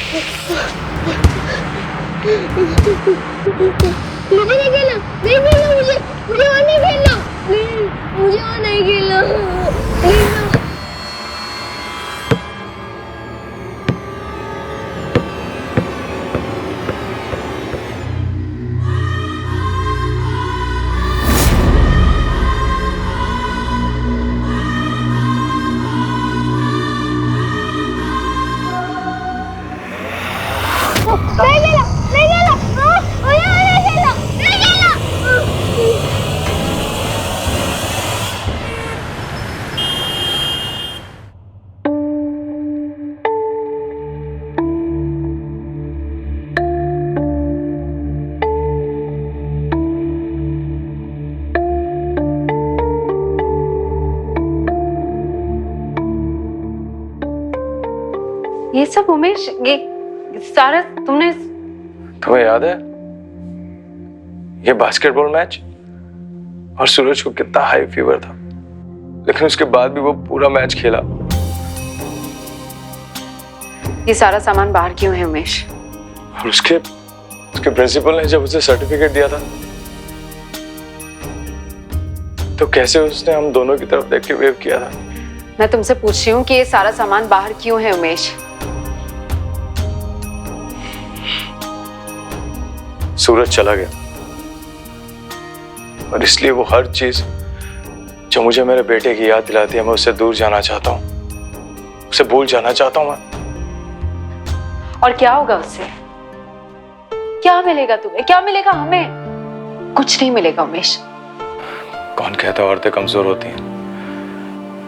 मुझे नहीं खेलना, नहीं खेलना, मुझे और नहीं खेलना, मुझे और नहीं खेलना, खेलना। नहीं खेला, नहीं खेला, मुझे और नहीं खेलना, नहीं खेलना। ये सब उमेश, ये सारा तुमने, तुम्हें याद है ये बास्केटबॉल मैच? और सूरज को कितना हाई फीवर था, लेकिन उसके बाद भी वो पूरा मैच खेला। ये सारा सामान बाहर क्यों है उमेश? और उसके प्रिंसिपल ने जब उसे सर्टिफिकेट दिया था तो कैसे उसने हम दोनों की तरफ देख के वेव किया था। मैं तुमसे पूछ रही हूँ कि ये सारा सामान बाहर क्यों है उमेश? सूरज चला गया और इसलिए वो हर चीज जो मुझे मेरे बेटे की याद दिलाती है, मैं उससे दूर जाना चाहता हूँ, उसे भूल जाना चाहता हूँ मैं। और क्या होगा उससे? क्या मिलेगा तुम्हें, क्या मिलेगा हमें? कुछ नहीं मिलेगा उमेश। कौन कहता औरतें कमजोर होती हैं,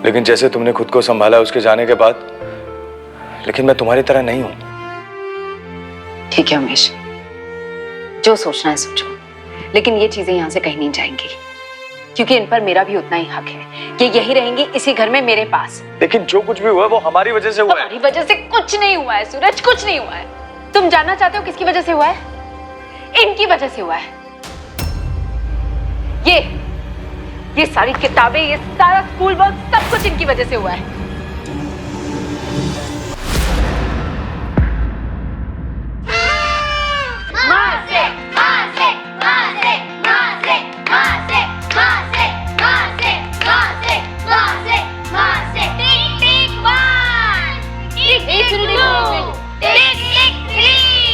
लेकिन जैसे तुमने खुद को संभाला उसके जाने के बाद, लेकिन मैं तुम्हारी तरह नहीं हूं। ठीक है उमेश, जो सोचना है सोचो, लेकिन ये चीजें यहाँ से कहीं नहीं जाएंगी, क्योंकि इन पर मेरा भी उतना ही हक है कि यही रहेंगी इसी घर में मेरे पास। लेकिन जो कुछ भी हुआ वो हमारी वजह से हुआ है। हमारी वजह से कुछ नहीं हुआ है सूरज, कुछ नहीं हुआ है। तुम जानना चाहते हो किसकी वजह से हुआ है? इनकी वजह से हुआ है। ये सारी किताबें, ये सारा स्कूल वर्क, सब कुछ इनकी वजह से हुआ है।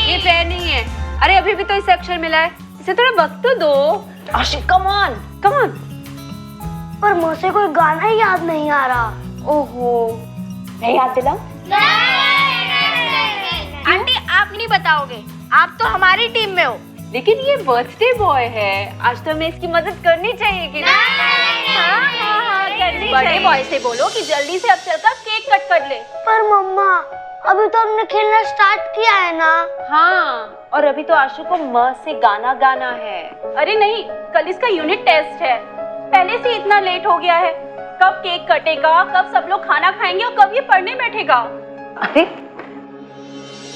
ये फेयर नहीं है। अरे अभी भी तो इसे अक्षर मिला है, इसे थोड़ा वक्त तो दो। आशिक कम ऑन, कम ऑन। पर मुझे कोई गाना ही याद नहीं आ रहा। ओहो, मैं याद दिलाऊं? आंटी आप नहीं बताओगे, आप तो हमारी टीम में हो। लेकिन ये बर्थडे बॉय है, आज तो हमें इसकी मदद करनी चाहिए कि नहीं? हाँ, करनी बड़े चाहिए। बॉय से बोलो कि जल्दी से अब चलकर केक कट कर ले। पर मम्मा अभी तो हमने खेलना स्टार्ट किया है ना। हाँ, और अभी तो आशु को म से गाना गाना है। अरे नहीं, कल इसका यूनिट टेस्ट है, पहले से इतना लेट हो गया है। कब केक कटेगा, कब सब लोग खाना खाएंगे और कब ये पढ़ने बैठेगा? अरे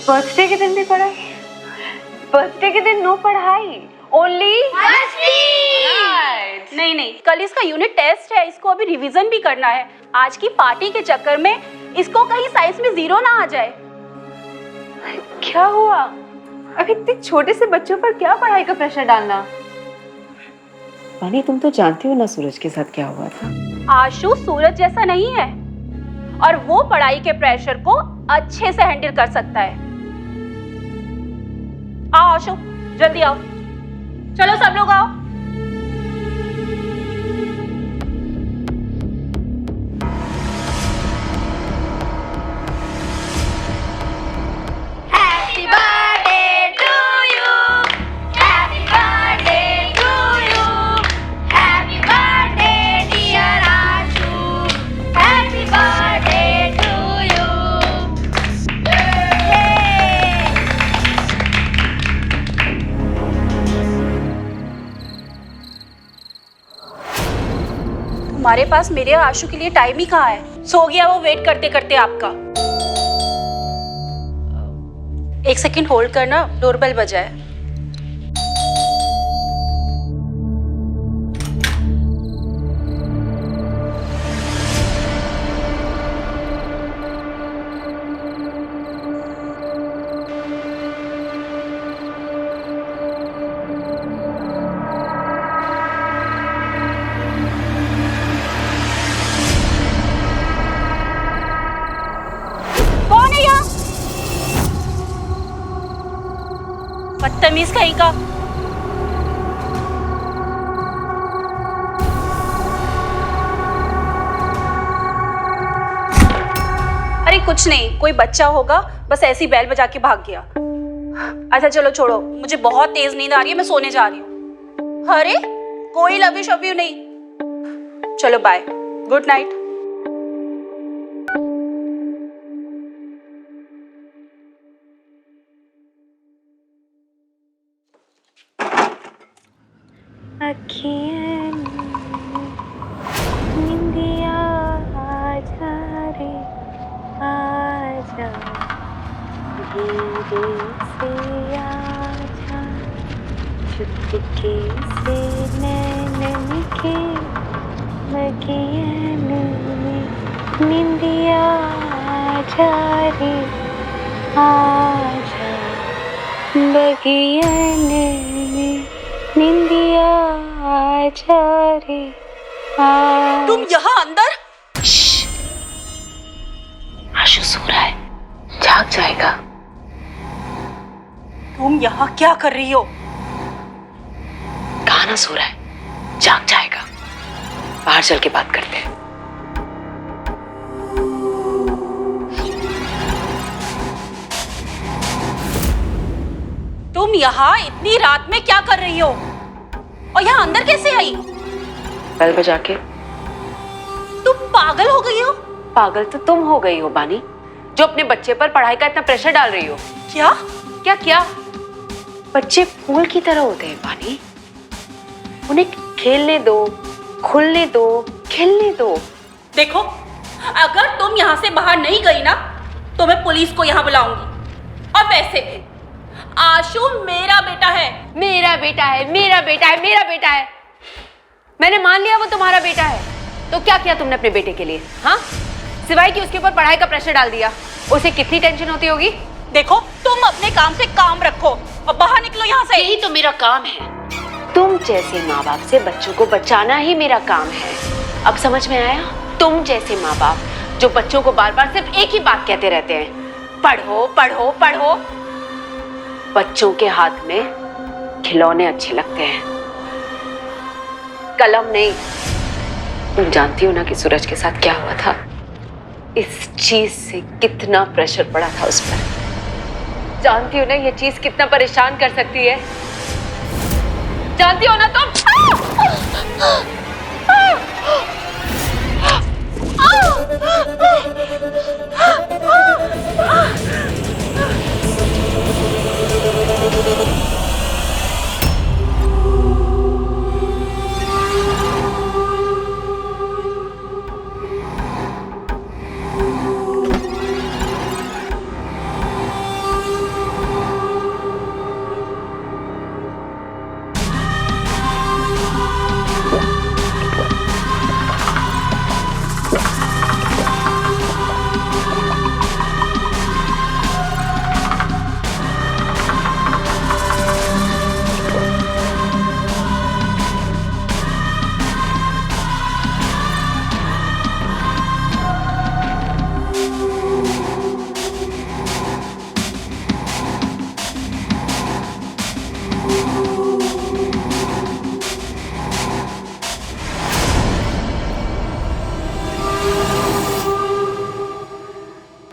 बर्थडे के दिन भी पढ़ाई? बर्थडे के दिन नो पढ़ाई, ओनली नहीं नहीं, कल इसका यूनिट टेस्ट है, इसको अभी रिवीजन भी करना है। आज की पार्टी के चक्कर में इसको कहीं साइंस में 0 ना आ जाए। क्या हुआ? अभी इतने छोटे से बच्चों पर क्या पढ़ाई का प्रेशर डालना? पानी, तुम तो जानती हो ना सूरज के साथ क्या हुआ था। आशु सूरज जैसा नहीं है और वो पढ़ाई के प्रेशर को अच्छे से हैंडल कर सकता है। आओ आशु, जल्दी आओ, चलो सब लोग आओ। Happy birthday to you, happy birthday to you, happy birthday dear Ashu, happy birthday to you. तुम्हारे पास मेरे और आशु के लिए टाइम ही कहाँ है? सो गया वो वेट करते करते आपका। एक सेकंड होल्ड करना, डोरबेल बजा है। बदतमीज कहीं का। अरे कुछ नहीं, कोई बच्चा होगा, बस ऐसी बैल बजा के भाग गया। अच्छा चलो छोड़ो, मुझे बहुत तेज नींद आ रही है, मैं सोने जा रही हूँ। अरे कोई लव यू शव यू नहीं। चलो बाय, गुड नाइट। निंदिया आजा रे आजा, धीरे से आजा, चुपके से नैनन के बगियन में, निंदिया आजा रे आजा, बगियन में निंदिया आजा रे आजा। तुम यहाँ अंदर? आशु सो रहा है, जाग जाएगा। तुम यहाँ क्या कर रही हो? कहा ना सो रहा है, जाग जाएगा। बाहर चल के बात करते हैं। तुम यहाँ इतनी रात में क्या कर रही हो और यहाँ अंदर कैसे आई? बैल बजा के। तुम पागल हो गई हो? पागल तो तुम हो गई हो बानी, जो अपने बच्चे पर पढ़ाई का इतना प्रेशर डाल रही हो। क्या क्या क्या? बच्चे फूल की तरह होते हैं बानी, उन्हें खेलने दो, खुलने दो, खिलने दो। देखो, अगर तुम यहाँ से बाहर नहीं गई ना तो मैं पुलिस को यहाँ बुलाऊंगी। और वैसे भी आशु मेरा बेटा है। मेरा बेटा है, मेरा बेटा है, मेरा बेटा है। मैंने मान लिया वो तुम्हारा बेटा है, तो क्या किया तुमने अपने बेटे के लिए? हाँ, सिवाय कि उसके ऊपर पढ़ाई का प्रेशर डाल दिया। उसे कितनी टेंशन होती होगी। देखो, तुम अपने काम से काम रखो और बाहर निकलो यहाँ से। यही तो मेरा काम है। तुम जैसे माँ बाप से बच्चों को बचाना ही मेरा काम है। अब समझ में आया? तुम जैसे माँ बाप जो बच्चों को बार बार सिर्फ एक ही बात कहते रहते हैं, पढ़ो पढ़ो पढ़ो। बच्चों के हाथ में खिलौने अच्छे लगते हैं, कलम नहीं। तुम जानती हो ना कि सूरज के साथ क्या हुआ था? इस चीज से कितना प्रेशर पड़ा था उस पर। जानती हो ना ये चीज कितना परेशान कर सकती है? जानती हो ना तुम?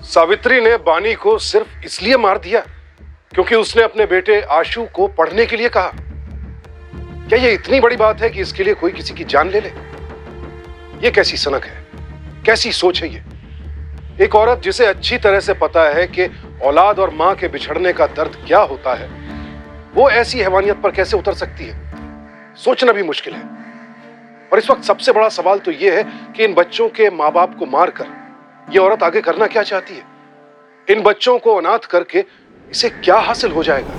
सावित्री ने बानी को सिर्फ इसलिए मार दिया क्योंकि उसने अपने बेटे आशु को पढ़ने के लिए कहा। क्या यह इतनी बड़ी बात है कि इसके लिए कोई किसी की जान ले ले? यह कैसी सनक है, कैसी सोच है ये? एक औरत जिसे अच्छी तरह से पता है कि औलाद और मां के बिछड़ने का दर्द क्या होता है, वो ऐसी हैवानियत पर कैसे उतर सकती है? सोचना भी मुश्किल है। और इस वक्त सबसे बड़ा सवाल तो यह है कि इन बच्चों के मां बाप को मारकर ये औरत आगे करना क्या चाहती है? इन बच्चों को अनाथ करके इसे क्या हासिल हो जाएगा?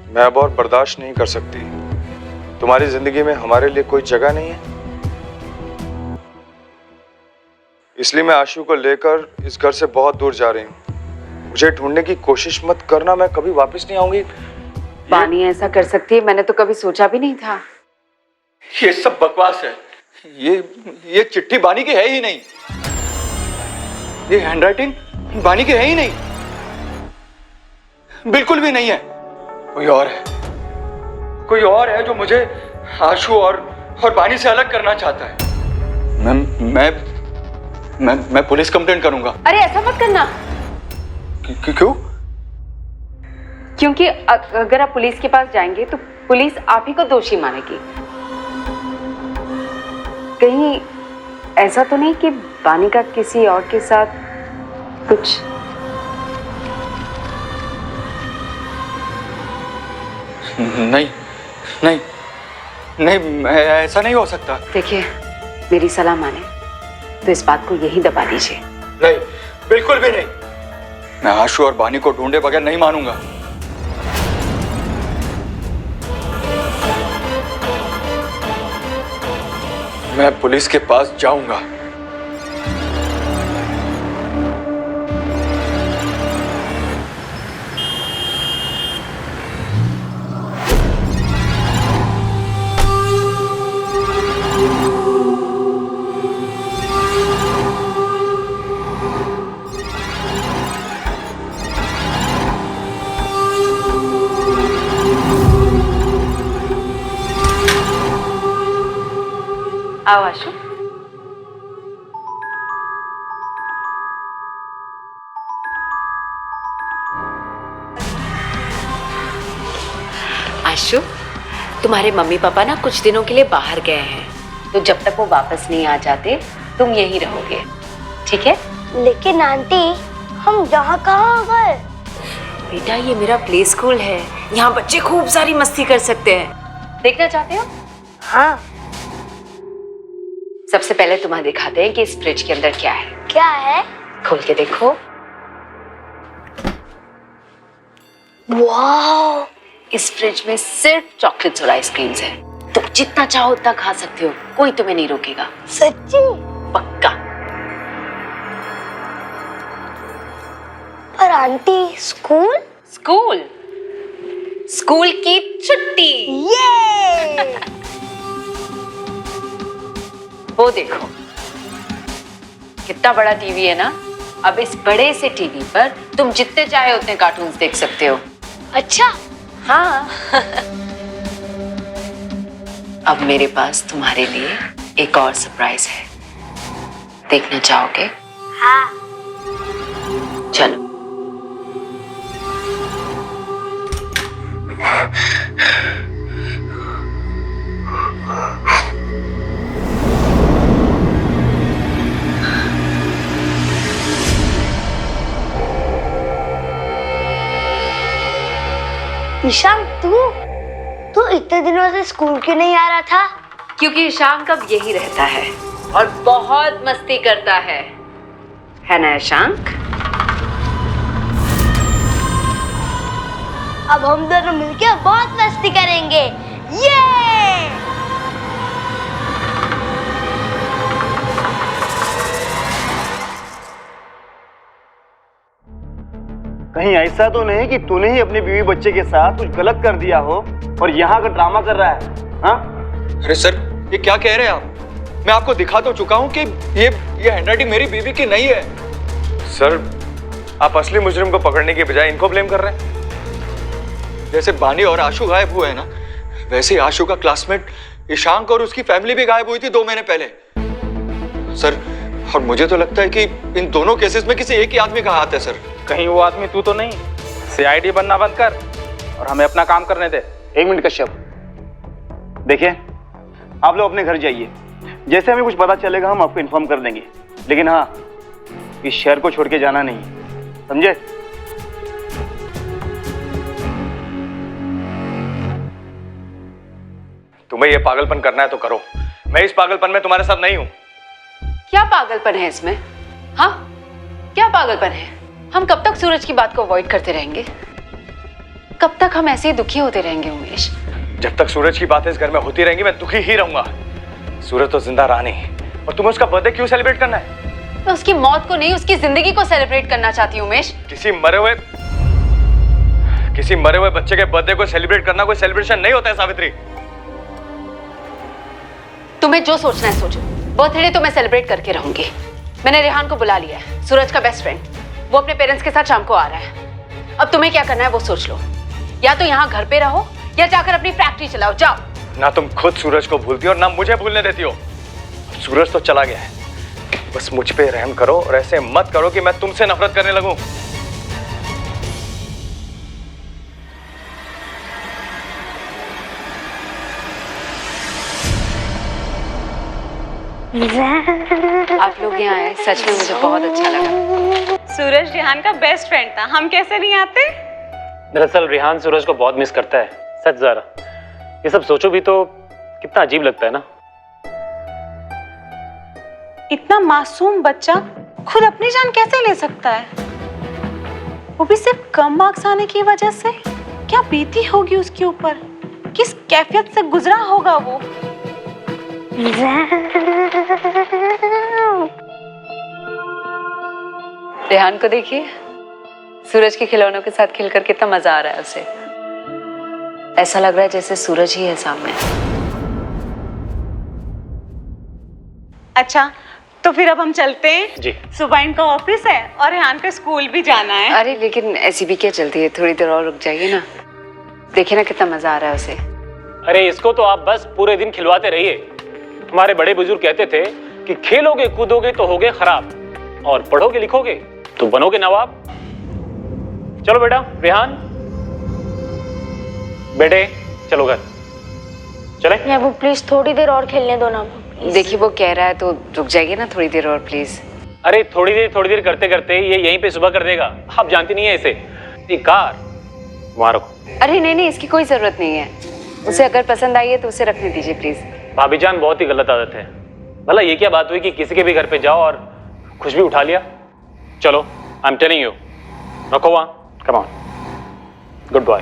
मैं अब और बर्दाश्त नहीं कर सकती। तुम्हारी जिंदगी में हमारे लिए कोई जगह नहीं है, इसलिए मैं आशु को लेकर इस घर से बहुत दूर जा रही हूँ। मुझे ढूंढने की कोशिश मत करना, मैं कभी वापस नहीं आऊंगी। बानी ऐसा कर सकती है, मैंने तो कभी सोचा भी नहीं था। ये सब बकवास है। ये चिट्ठी बानी की है ही नहीं। ये हैंडराइटिंग बानी की है ही नहीं, बिल्कुल भी नहीं है। कोई और है जो मुझे आशु और बानी से अलग करना चाहता है। मैं पुलिस कंप्लेंट करूंगा। अरे ऐसा मत करना। क्यों? क्योंकि अगर आप पुलिस के पास जाएंगे तो पुलिस आप ही को दोषी मानेगी। कहीं ऐसा तो नहीं कि बानी का किसी और के साथ कुछ? नहीं, ऐसा नहीं हो सकता। देखिए, मेरी सलाह माने तो इस बात को यहीं दबा दीजिए। नहीं, बिल्कुल भी नहीं। मैं आशु और बानी को ढूंढे बगैर नहीं मानूंगा। मैं पुलिस के पास जाऊंगा। आओ आशु। आशु, तुम्हारे मम्मी पापा ना कुछ दिनों के लिए बाहर गए हैं, तो जब तक वो वापस नहीं आ जाते तुम यहीं रहोगे, ठीक है? लेकिन आंटी, हम यहाँ कहाँ गए? बेटा, ये मेरा प्ले स्कूल है, यहाँ बच्चे खूब सारी मस्ती कर सकते हैं। देखना चाहते हो? हाँ। सबसे पहले तुम्हें दिखाते हैं कि इस फ्रिज के अंदर क्या है। क्या है? खोल के देखो। वाह! इस फ्रिज में सिर्फ चॉकलेट्स और आइसक्रीम्स है। तुम जितना चाहो उतना खा सकते हो, कोई तुम्हें नहीं रोकेगा। सच्ची? पक्का। पर आंटी, स्कूल की छुट्टी। ये वो देखो, कितना बड़ा टीवी है ना। अब इस बड़े से टीवी पर तुम जितने चाहे उतने कार्टून्स देख सकते हो। अच्छा। हाँ। अब मेरे पास तुम्हारे लिए एक और सरप्राइज है, देखना चाहोगे? हाँ। चलो। ईशान, तू इतने दिनों से स्कूल क्यों नहीं आ रहा था? क्योंकि ईशांक अब यही रहता है और बहुत मस्ती करता है ना ईशांक? अब हम दोनों मिलके बहुत मस्ती करेंगे। ये कहीं ऐसा तो नहीं कि तूने ही अपने बीवी बच्चे के साथ कुछ गलत कर दिया हो और यहाँ का ड्रामा कर रहा है? हाँ? अरे सर, ये क्या कह रहे हैं आप? मैं आपको दिखा तो चुका हूँ कि ये हैंडराइटिंग मेरी बीवी की नहीं है। सर, आप असली मुजरिम को पकड़ने के बजाय इनको ब्लेम कर रहे हैं। जैसे बानी और आशु गायब हुए हैं ना, वैसे ही आशु का क्लासमेट ईशांक और उसकी फैमिली भी गायब हुई थी 2 महीने पहले। सर, और मुझे तो लगता है कि इन दोनों केसेस में किसी एक ही आदमी का हाथ है सर। कहीं वो आदमी तू तो नहीं? सीआईडी बनना बंद कर और हमें अपना काम करने दे। 1 मिनट कश्यप, देखिए, आप लोग अपने घर जाइए। जैसे हमें कुछ पता चलेगा हम आपको इन्फॉर्म कर देंगे, लेकिन हाँ, इस शहर को छोड़ के जाना नहीं, समझे? तुम्हें ये पागलपन करना है तो करो, मैं इस पागलपन में तुम्हारे साथ नहीं हूं। क्या पागलपन है इसमें? हाँ, क्या पागलपन है? हम कब तक सूरज की बात को अवॉइड करते रहेंगे? कब तक हम ऐसे ही दुखी होते रहेंगे उमेश? जब तक सूरज की बातें इस घर में होती रहेंगी मैं दुखी ही रहूंगा। सूरज तो जिंदा रहा नहीं, और तुम्हें उसका बर्थडे क्यों सेलिब्रेट करना है? मैं उसकी मौत को नहीं, उसकी जिंदगी को सेलिब्रेट करना चाहती हूँ उमेश। किसी मरे हुए बच्चे के बर्थडे को सेलिब्रेट करना कोई सेलिब्रेशन नहीं होता है सावित्री। तुम्हें जो सोचना है सोचो। बर्थडे तो मैं सेलिब्रेट करके रहूंगी। मैंने रेहान को बुला लिया है, सूरज का बेस्ट फ्रेंड। वो अपने पेरेंट्स के साथ शाम को आ रहा है। अब तुम्हें क्या करना है वो सोच लो। या तो यहाँ घर पे रहो या जाकर अपनी फैक्ट्री चलाओ। जाओ। ना तुम खुद सूरज को भूलती हो और ना मुझे भूलने देती हो। सूरज तो चला गया है, बस मुझ पे रहम करो और ऐसे मत करो कि मैं तुमसे नफरत करने लगूं। आप लोग यहाँ आए, सच में मुझे बहुत अच्छा लगा। सूरज रेहान का बेस्ट फ्रेंड था, हम कैसे नहीं आते? दरअसल रेहान सूरज को बहुत मिस करता है। सच ज़रा, ये सब सोचो भी तो कितना अजीब लगता है ना। इतना मासूम बच्चा खुद अपनी जान कैसे ले सकता है? वो भी सिर्फ कम मार्क्स आने की वजह से। क्या बीती होगी उसके ऊपर, किस कैफियत से गुजरा होगा वो। रेहान को देखिए, सूरज के खिलौनों के साथ खेलकर कितना मजा आ रहा है उसे। ऐसा लग रहा है जैसे सूरज ही है सामने। अच्छा, तो फिर अब हम चलते हैं जी। सुबह इनका ऑफिस है और रेहान का स्कूल भी जाना है। अरे लेकिन ऐसी भी क्या चलती है, थोड़ी देर और रुक जाइए ना। देखिए ना कितना मजा आ रहा है उसे। अरे इसको तो आप बस पूरे दिन खिलवाते रहिए। हमारे बड़े बुजुर्ग कहते थे कि खेलोगे कूदोगे तो होगे खराब और पढ़ोगे लिखोगे तो बनोगे नवाब। चलो बेटा रेहान, बेटे चलो घर चले। वो प्लीज थोड़ी देर और खेलने दो ना। देखिए वो कह रहा है तो रुक जाइए ना थोड़ी देर और प्लीज। अरे थोड़ी देर करते करते ये यहीं पे सुबह कर देगा। आप जानती नहीं है इसे। एक कार वहां रखो। अरे नहीं, इसकी कोई जरूरत नहीं है। उसे अगर पसंद आई है तो उसे रखने दीजिए प्लीज। भाभी जान, बहुत ही गलत आदत है। भला ये क्या बात हुई कि किसी के भी घर पे जाओ और कुछ भी उठा लिया। चलो, आई एम टेलिंग यू, रखो वहां। Come on, good boy.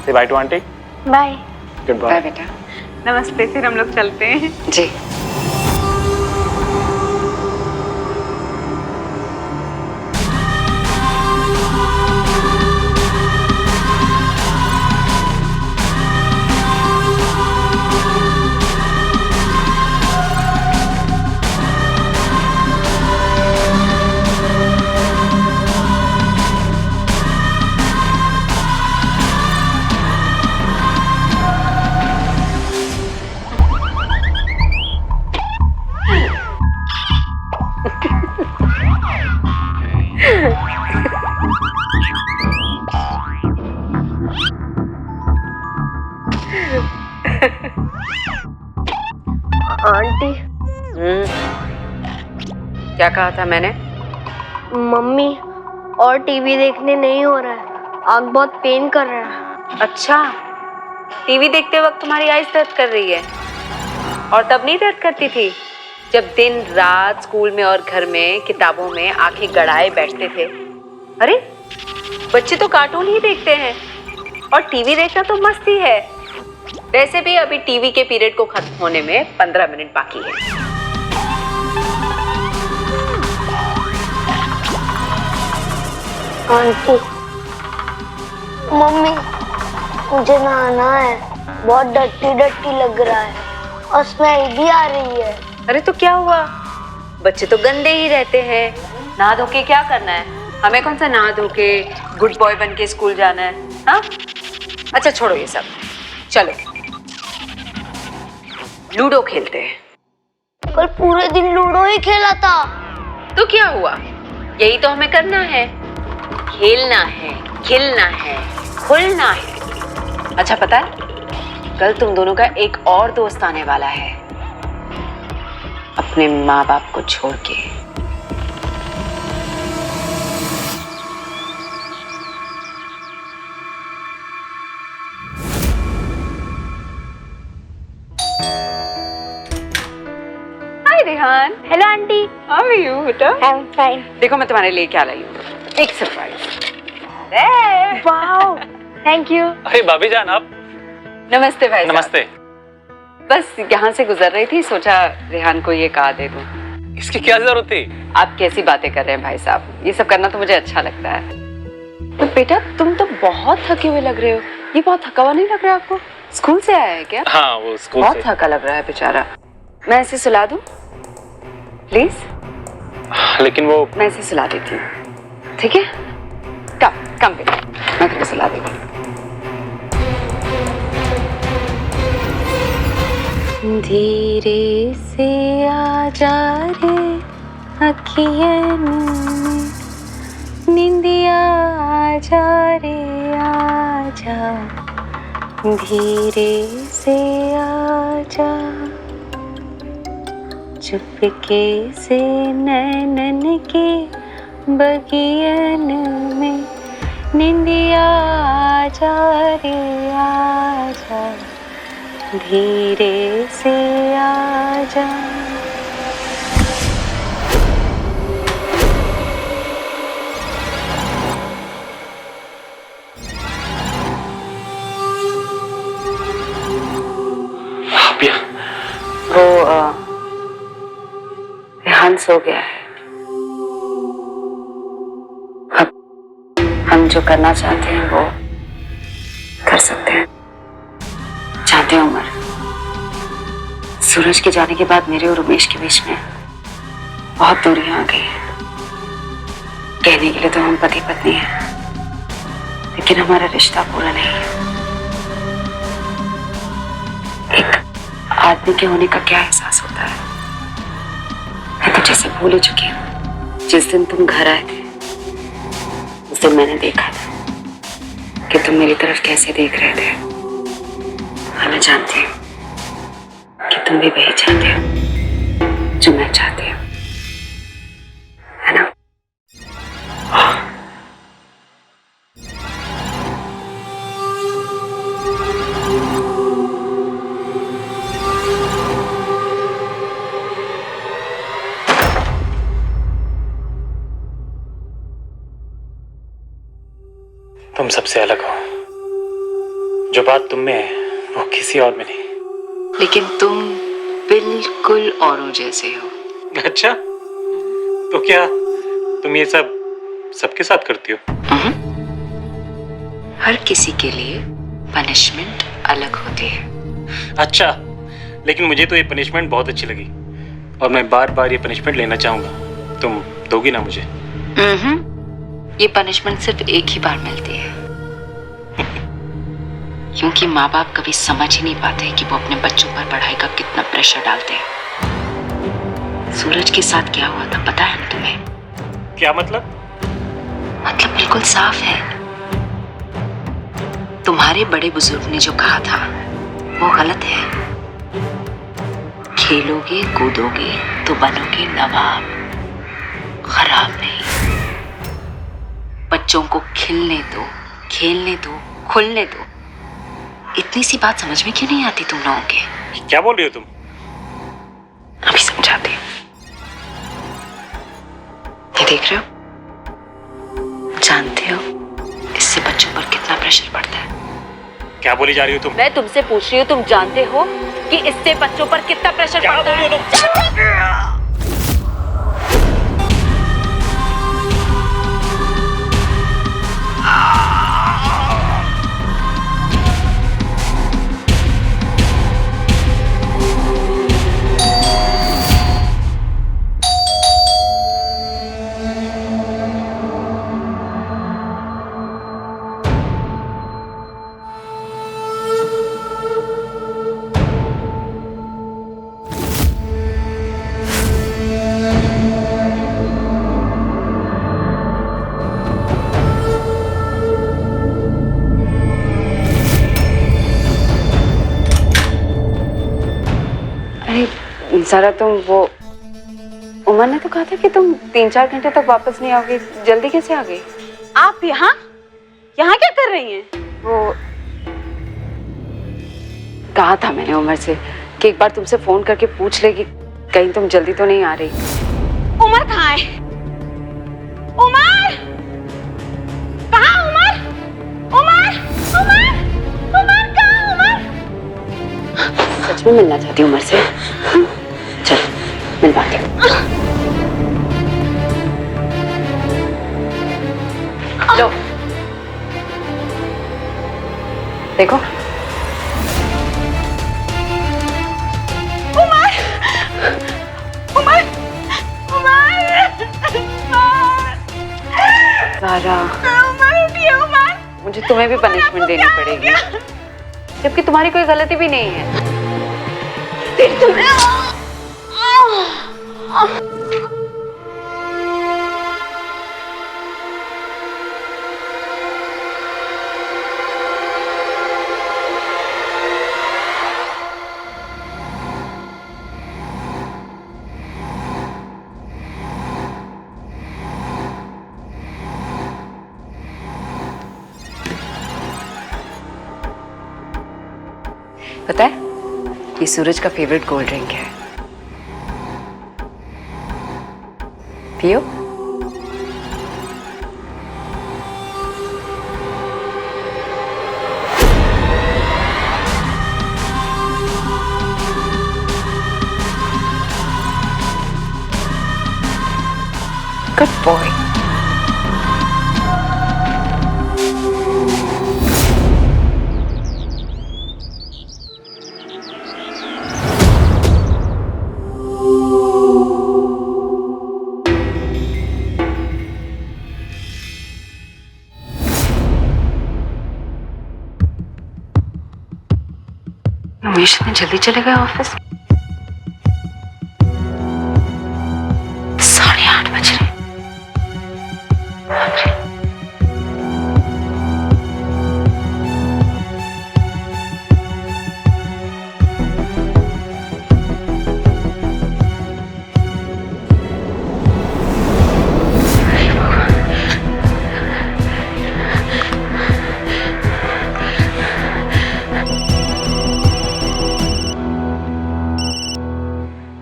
Say bye to aunty. Bye. Goodbye bye बेटा। नमस्ते, फिर हम लोग चलते हैं। जी। आंटी। क्या कहा था मैंने? मम्मी, और टीवी देखने नहीं हो रहा है, आँख बहुत पेन कर रहा है। अच्छा, टीवी देखते वक्त तुम्हारी आईज दर्द कर रही है और तब नहीं दर्द करती थी जब दिन रात स्कूल में और घर में किताबों में आंखें गड़ाए बैठते थे। अरे बच्चे तो कार्टून ही देखते हैं और टीवी देखना तो मस्ती है। वैसे भी अभी टीवी के पीरियड को खत्म होने में 15 मिनट बाकी है। आंटी, मम्मी, मुझे नहाना है, बहुत डर्टी लग रहा है और स्मेल भी आ रही है। अरे तो क्या हुआ, बच्चे तो गंदे ही रहते हैं। नहा धो के क्या करना है? हमें कौन सा नहा धो के गुड बॉय बन के स्कूल जाना है? हाँ, अच्छा छोड़ो ये सब, चलो लूडो खेलते हैं। कल पूरे दिन लूडो ही खेला था। तो क्या हुआ, यही तो हमें करना है। खेलना है, खिलना है, खुलना है। अच्छा पता है, कल तुम दोनों का एक और दोस्त आने वाला है, अपने माँ बाप को छोड़ के। Hi Rehan. Hello aunty. How are you बेटा? I am fine. देखो मैं तुम्हारे लिए क्या लाई हूँ, एक सरप्राइज। Wow, thank you. अरे भाभी जान आप। नमस्ते भाई साहब। नमस्ते। बस यहाँ से गुजर रही थी, सोचा रेहान को ये कहा दे दूं। इसकी क्या जरूरत थी? आप कैसी बातें कर रहे हैं भाई साहब, ये सब करना तो मुझे अच्छा लगता है। तो बेटा तुम तो बहुत थके हुए लग रहे हो, ये बहुत थका हुआ नहीं लग रहा आपको? स्कूल से आया है क्या? हाँ, वो स्कूल बहुत से। थका लग रहा है बेचारा। मैं इसे सुला दूं? प्लीज? लेकिन वो मैं इसे सुला देती हूँ, ठीक है? कम बेटा, मैं तुम्हें सुला देती हूँ। धीरे से आ जा रे अखियन में, निंदिया आ जा रे आ जा, धीरे से आ जा, चुपके से नैनन के बगियन में, निंदिया आ जा रे आ जा, धीरे से आ जा। वो रेहान सो गया है। अब हम जो करना चाहते हैं वो कर सकते हैं। जानते हो उमर, सूरज के जाने के बाद मेरे और उमेश के बीच में बहुत दूरियां आ गई हैं। कहने के लिए तो हम पति पत्नी हैं, लेकिन हमारा रिश्ता पूरा नहीं है। एक आदमी के होने का क्या एहसास होता है, मैं तो जैसे भूल ही चुकी हूँ। जिस दिन तुम घर आए थे उस दिन मैंने देखा था कि तुम मेरी तरफ कैसे देख रहे थे। और मैं जानती हूँ कि तुम भी वही चाहते हो जो मैं चाहती हूँ, है ना? तुम सबसे अलग हो। जो बात तुम में है वो किसी और में नहीं। लेकिन तुम बिल्कुल औरों जैसे हो। अच्छा, तो क्या तुम ये सब सबके साथ करती हो? हर किसी के लिए पनिशमेंट अलग होती है। अच्छा, लेकिन मुझे तो ये पनिशमेंट बहुत अच्छी लगी और मैं बार बार ये पनिशमेंट लेना चाहूंगा। तुम दोगी ना मुझे? ये पनिशमेंट सिर्फ एक ही बार मिलती है। क्योंकि माँ बाप कभी समझ ही नहीं पाते कि वो अपने बच्चों पर पढ़ाई का कितना प्रेशर डालते हैं। सूरज के साथ क्या हुआ था पता है ना तुम्हें? क्या मतलब? मतलब बिल्कुल साफ है। तुम्हारे बड़े बुजुर्ग ने जो कहा था वो गलत है। खेलोगे कूदोगे तो बनोगे नवाब, खराब नहीं। बच्चों को खिलने दो, खेलने दो, खुलने दो। इतनी सी बात समझ में क्यों नहीं आती तुम लोगों के? क्या बोल रही हो तुम? अभी समझाती हूँ। ये देख रहे हो? जानते हो इससे बच्चों पर कितना प्रेशर पड़ता है? क्या बोली जा रही हो तुम? मैं तुमसे पूछ रही हूँ, तुम जानते हो कि इससे बच्चों पर कितना प्रेशर पड़ता है? सारा तुम वो उमर ने तो कहा था कि तुम 3-4 घंटे तक वापस नहीं आओगी। जल्दी कैसे आ गई? आप यहाँ यहाँ क्या कर रही हैं? वो कहा था मैंने उमर से कि एक बार तुमसे फोन करके पूछ ले कि कहीं तुम जल्दी तो नहीं आ रही। उमर कहाँ है? उमर कहाँ? उमर उमर उमर उमर कहाँ? उमर सच में मिलना चाहती हूँ उमर से। चलो मिलवाती हूँ। लो देखो सारा, उमर उठिए उमर। मुझे तुम्हें भी पनिशमेंट देनी पड़ेगी, जबकि तुम्हारी कोई गलती भी नहीं है। फिर तुम्हें पता है, ये सूरज का फेवरेट कोल्ड ड्रिंक है, पियो। Good boy. उमेश इतने जल्दी चले गए ऑफिस? 8:30 बज रहे।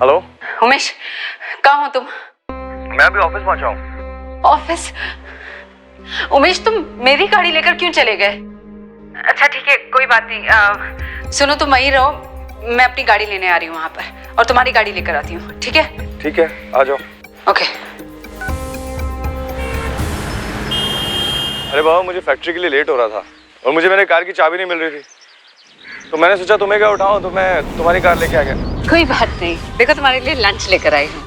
हेलो उमेश, कहाँ हो तुम? मैं अभी ऑफिस पहुंचा हूँ। ऑफिस? उमेश, तुम मेरी गाड़ी लेकर क्यों चले गए? अच्छा ठीक है, कोई बात नहीं। सुनो, तुम वहीं रहो, मैं अपनी गाड़ी लेने आ रही हूँ वहां पर, और तुम्हारी गाड़ी लेकर आती हूँ, ठीक है? ठीक है, आ जाओ। ओके। अरे बाबा, मुझे फैक्ट्री के लिए लेट हो रहा था और मुझे मेरे कार की चाबी नहीं मिल रही थी, तो मैंने सोचा तुम्हें क्या उठाऊं, तो मैं तुम्हारी कार लेके आ गया। कोई बात नहीं, देखो तुम्हारे लिए लंच लेकर आई हूँ।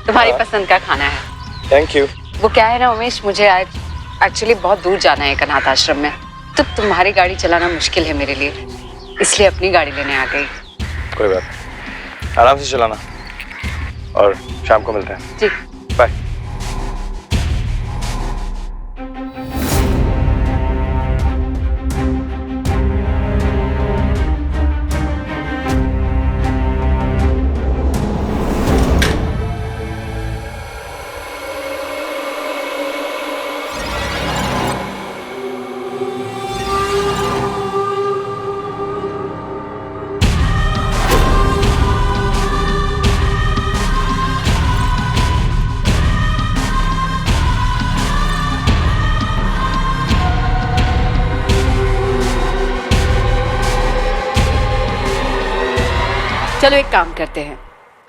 तुम्हारी पसंद का खाना है। Thank you. वो क्या है ना उमेश, मुझे आज एक्चुअली बहुत दूर जाना है, एक अनाथ आश्रम में, तो तुम्हारी गाड़ी चलाना मुश्किल है मेरे लिए, इसलिए अपनी गाड़ी लेने आ गई। कोई बात नहीं, आराम से चलाना, और शाम को मिलते हैं। जी, बाय। चलो एक काम करते हैं,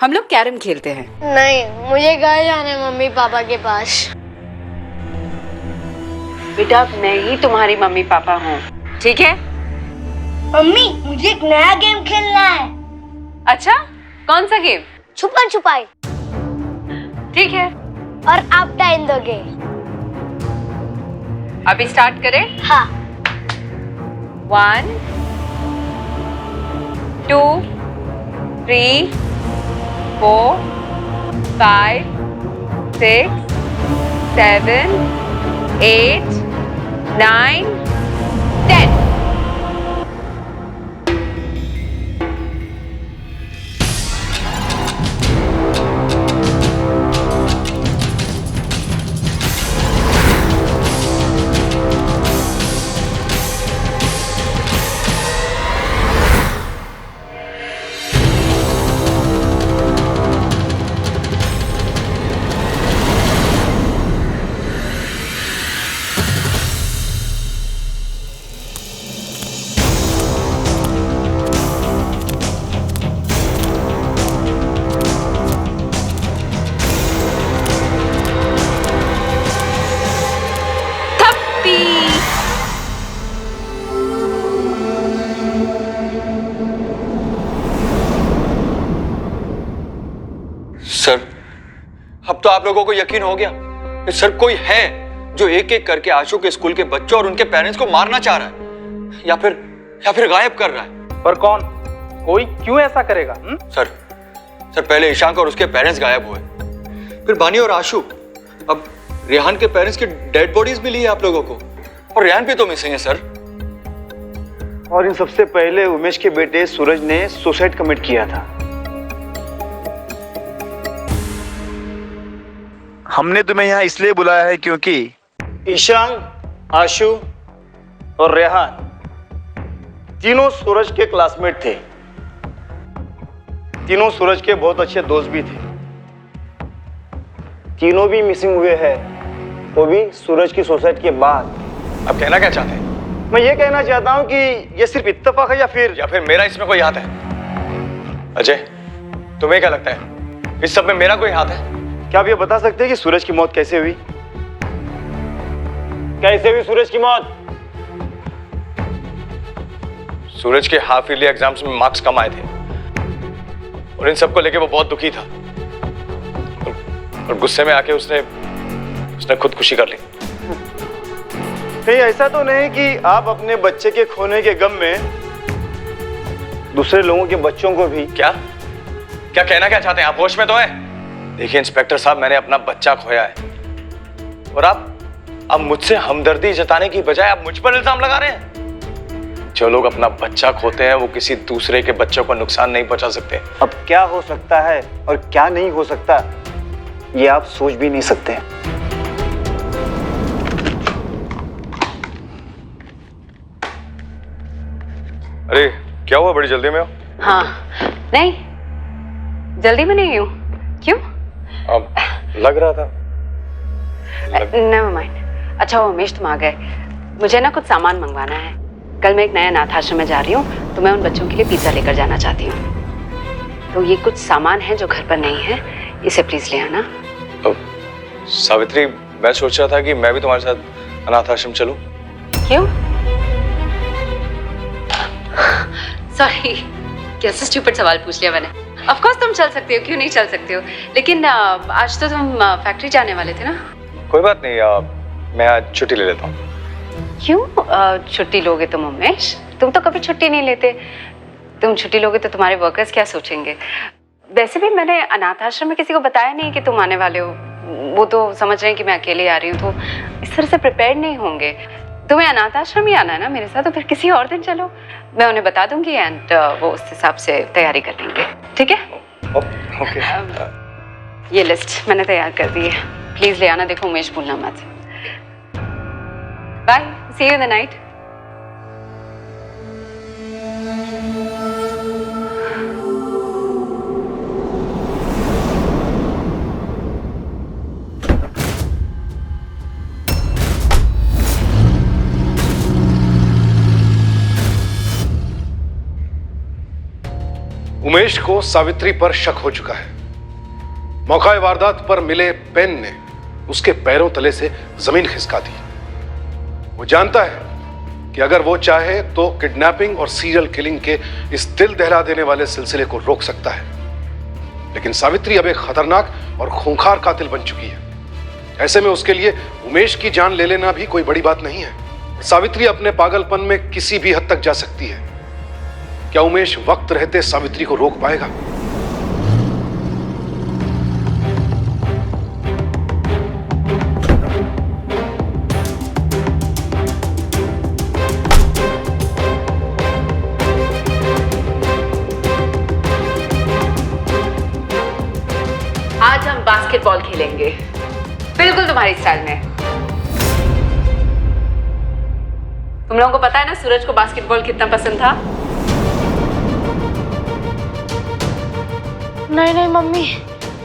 हम लोग कैरम खेलते हैं। नहीं, मुझे घर जाना है मम्मी पापा के पास। बेटा, मैं ही तुम्हारी मम्मी पापा हूँ, ठीक है? मम्मी, मुझे एक नया गेम खेलना है। अच्छा, कौन सा गेम? छुपन छुपाई। ठीक है, और आप टाइम दोगे। अभी स्टार्ट करें? हाँ। 1 2 3 4 5 6 7 8 9 10। सर, अब तो आप लोगों को यकीन हो गया कि सर कोई है, जो एक एक करके आशु के स्कूल के बच्चों और उनके पेरेंट्स को मारना चाह रहा है या फिर गायब कर रहा है। पर कौन, कोई क्यों ऐसा करेगा? सर पहले ईशांक और उसके पेरेंट्स गायब हुए, फिर बानी और आशु, अब रेहान के पेरेंट्स की डेड बॉडीज मिली है आप लोगों को, और रेहान भी तो मिसिंग है सर। और इन सबसे पहले उमेश के बेटे सूरज ने सुसाइड कमिट किया था। हमने तुम्हें यहाँ इसलिए बुलाया है क्योंकि ईशान, आशु और रेहान तीनों सूरज के क्लासमेट थे। तीनों सूरज के बहुत अच्छे दोस्त भी थे। तीनों भी मिसिंग हुए हैं, वो भी सूरज की सुसाइड के बाद। अब कहना क्या चाहते हैं? मैं ये कहना चाहता हूँ कि ये सिर्फ इत्तेफाक है या फिर मेरा इसमें कोई हाथ है? अजय, तुम्हें क्या लगता है इस सब में मेरा कोई हाथ है? क्या आप ये बता सकते हैं कि सूरज की मौत कैसे हुई? कैसे हुई सूरज की मौत? सूरज के हाफ ईयरली एग्जाम्स में मार्क्स कम आए थे और इन सबको लेके वो बहुत दुखी था और गुस्से में आके उसने खुदकुशी कर ली। नहीं, ऐसा तो नहीं कि आप अपने बच्चे के खोने के गम में दूसरे लोगों के बच्चों को भी। क्या कहना क्या चाहते हैं आप? होश में तो हैं? देखिए इंस्पेक्टर साहब, मैंने अपना बच्चा खोया है और आप मुझसे हमदर्दी जताने की बजाय आप मुझ पर इल्जाम लगा रहे हैं। जो लोग अपना बच्चा खोते हैं वो किसी दूसरे के बच्चों को नुकसान नहीं पहुंचा सकते। अब क्या हो सकता है और क्या नहीं हो सकता, ये आप सोच भी नहीं सकते। अरे क्या हुआ, बड़ी जल्दी में हो? हाँ, नहीं जल्दी में नहीं हूँ। क्यों? अब लग रहा था। Never mind. अच्छा वो उमेश, तुम आ गए। मुझे ना कुछ सामान मंगवाना है। कल मैं एक नया अनाथ आश्रम में जा रही हूँ, तो मैं उन बच्चों के लिए पिज्जा लेकर जाना चाहती हूँ। तो ये कुछ सामान है जो घर पर नहीं है, इसे प्लीज ले आना। सावित्री, मैं सोच रहा था कि मैं भी तुम्हारे साथ अनाथ आश्रम चलूं। क्यों? सॉरी, कैसे स्टूपिड सवाल पूछ लिया मैंने। ऑफ कोर्स तुम चल सकते हो, क्यों नहीं चल सकते हो, लेकिन आज तो तुम फैक्ट्री जाने वाले थे ना। कोई बात नहीं, मैं आज छुट्टी ले लेता हूँ। क्यों छुट्टी लोगे तुम उमेश? तुम तो कभी छुट्टी नहीं लेते। तुम छुट्टी लोगे तो तुम्हारे वर्कर्स क्या सोचेंगे? वैसे भी मैंने अनाथ आश्रम में किसी को बताया नहीं कि तुम आने वाले हो। वो तो समझ रहे हैं कि मैं अकेले आ रही हूँ, तो इस तरह से प्रिपेयर नहीं होंगे। तुम्हें अनाथ आश्रम ही आना है ना मेरे साथ, तो फिर किसी और दिन चलो, मैं उन्हें बता दूंगी एंड वो उस हिसाब से तैयारी कर लेंगे। ठीक है? ओके। ये लिस्ट मैंने तैयार कर दी है, प्लीज ले आना। देखो उमेश, भूलना मत। Bye, see you in the night. Umesh को सावित्री पर शक हो चुका है। मौका वारदात पर मिले पेन ने उसके पैरों तले से जमीन खिसका दी। वो जानता है कि अगर वो चाहे तो किडनैपिंग और सीरियल किलिंग के इस दिल दहला देने वाले सिलसिले को रोक सकता है, लेकिन सावित्री अब एक खतरनाक और खूंखार कातिल बन चुकी है। ऐसे में उसके लिए उमेश की जान ले लेना भी कोई बड़ी बात नहीं है। सावित्री अपने पागलपन में किसी भी हद तक जा सकती है। क्या उमेश वक्त रहते सावित्री को रोक पाएगा? आज हम बास्केटबॉल खेलेंगे, बिल्कुल तुम्हारी स्टाइल में। तुम लोगों को पता है ना सूरज को बास्केटबॉल कितना पसंद था? नहीं मम्मी,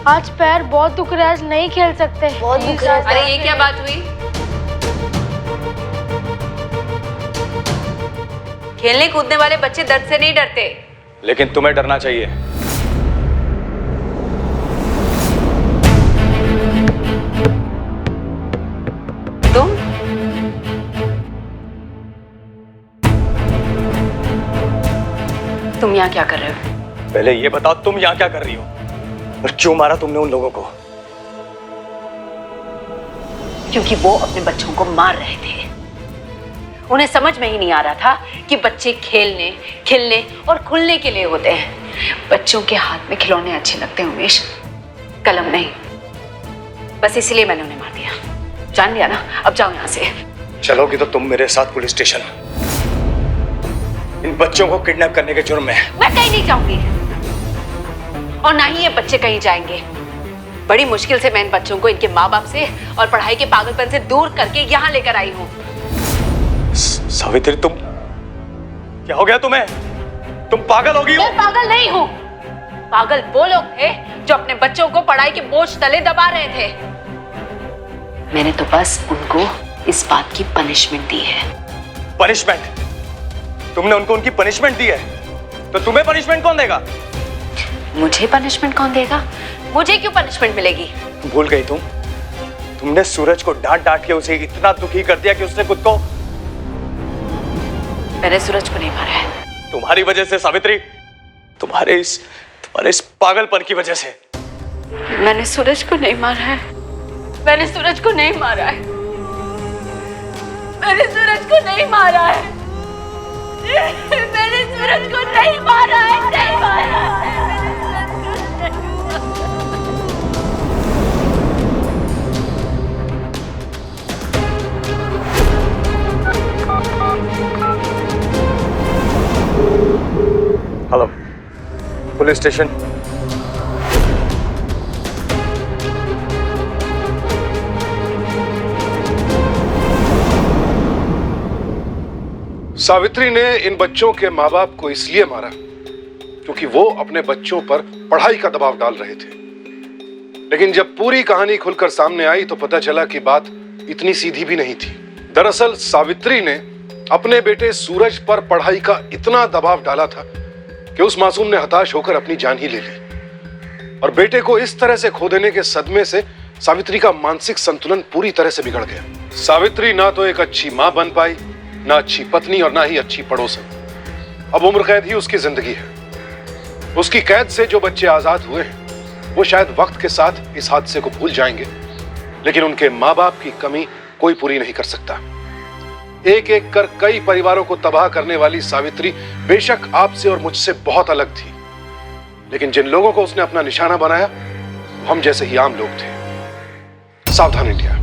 आज पैर बहुत दुख रहा है, आज नहीं खेल सकते। बहुत दुख रहा है। अरे ये क्या बात हुई? खेलने कूदने वाले बच्चे दर्द से नहीं डरते। लेकिन तुम्हें डरना चाहिए। तुम यहाँ क्या कर रहे हो? पहले ये बताओ तुम यहाँ क्या कर रही हो और क्यों मारा तुमने उन लोगों को? क्योंकि वो अपने बच्चों को मार रहे थे। उन्हें समझ में ही नहीं आ रहा था कि बच्चे खेलने, खिलने और खुलने के लिए होते हैं। बच्चों के हाथ में खिलौने अच्छे लगते हैं उमेश, कलम नहीं। बस इसलिए मैंने उन्हें मार दिया। जान लिया ना, अब जाओ यहाँ से। चलोगी तो तुम मेरे साथ पुलिस स्टेशन। इन बच्चों को किडनैप करने के जुर्म में। मैं कहीं नहीं जाऊंगी और ना ही ये बच्चे कहीं जाएंगे। बड़ी मुश्किल से मैं इन बच्चों को इनके माँ बाप से और पढ़ाई के पागलपन से दूर करके यहाँ लेकर आई हूँ। सावित्री, तुम क्या हो गया तुम्हें? तुम पागल हो गई हो? मैं पागल नहीं हूँ। पागल वो लोग थे जो अपने बच्चों को पढ़ाई के बोझ तले दबा रहे थे। मैंने तो बस उनको इस बात की पनिशमेंट दी है। पनिशमेंट? तुमने उनको उनकी पनिशमेंट दी है, तो तुम्हें पनिशमेंट कौन देगा? मुझे पनिशमेंट कौन देगा? मुझे क्यों पनिशमेंट मिलेगी? भूल गई तुम? तुमने सूरज को डांट डांट के उसे इतना दुखी कर दिया कि उसने खुद को। मैंने सूरज को नहीं मारा है। तुम्हारी वजह से सावित्री, तुम्हारे इस पागलपन की वजह से। मैंने सूरज को नहीं मारा है। मैंने सूरज को नहीं मारा है। मैंने सूरज को नहीं मारा है। मैंने सूरज को नहीं मारा है। नहीं मारा है। Hello, police station. सावित्री ने इन बच्चों के माँ बाप को इसलिए मारा क्योंकि वो अपने बच्चों पर पढ़ाई का दबाव डाल रहे थे। लेकिन जब पूरी कहानी खुलकर सामने आई तो पता चला कि बात इतनी सीधी भी नहीं थी। दरअसल सावित्री ने अपने बेटे सूरज पर पढ़ाई का इतना दबाव डाला था कि उस मासूम ने हताश होकर अपनी जान ही ले ली। और बेटे को इस तरह से खो देने के सदमे से सावित्री का मानसिक संतुलन पूरी तरह से बिगड़ गया। सावित्री ना तो एक अच्छी मां बन पाई, ना अच्छी पत्नी और ना ही अच्छी पड़ोसन। अब उम्र कैद ही उसकी जिंदगी है। उसकी कैद से जो बच्चे आजाद हुए हैं वो शायद वक्त के साथ इस हादसे को भूल जाएंगे, लेकिन उनके माँ बाप की कमी कोई पूरी नहीं कर सकता। एक एक कर कई परिवारों को तबाह करने वाली सावित्री बेशक आपसे और मुझसे बहुत अलग थी, लेकिन जिन लोगों को उसने अपना निशाना बनाया वो हम जैसे ही आम लोग थे। सावधान इंडिया।